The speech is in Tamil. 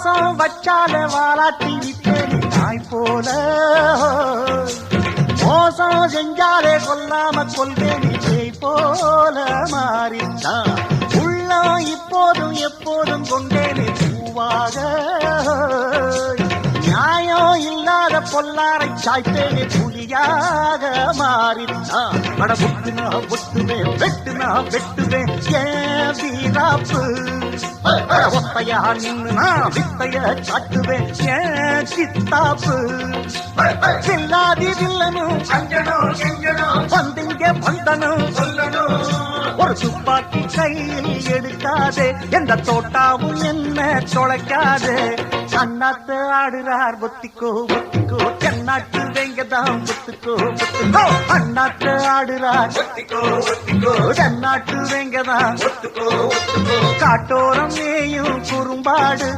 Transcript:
பாசம் வச்சால வாலாட்டி விட்டேன் தாய் போல மோசம் செஞ்சாலே கொல்லாம கொள்வேன் பேய் போல மாறித்தான் உள்ளம் இப்போதும் எப்போதும் கொண்டேனே பூவாக நியாயம் இல்லாத பொல்லாரை சாய்த்தேனே புலியாக மாறித்தான் அட ஒட்டுனா ஒட்டுவேன் வெட்டுனா வெட்டுவேன் ஏன் வீராப்பு ஒத்தையா நின்னுனா வித்தைய காட்டுவேன் ஏன் சித்தாப்பு சில்லாதி வில்லனும் வந்திங்க வந்தனும் ஒரு துப்பாக்கி கையில் எடுக்காதே எந்த தோட்டாவும் என்ன தொலைக்காதே அண்ணாத்து ஆடுறார் ஒத்திக்கோ ஒத்திக்கோ தென்னாட்டு வேங்கதான் ஒத்துக்கோ ஒத்துக்கோ அண்ணாத்து ஆடுறார் ஒத்திக்கோ ஒத்திக்கோ தென்னாட்டு வேங்கதான் ஒத்துக்கோ ஒத்துக்கோ காட்டோரம் மேயும் குறும்பாடு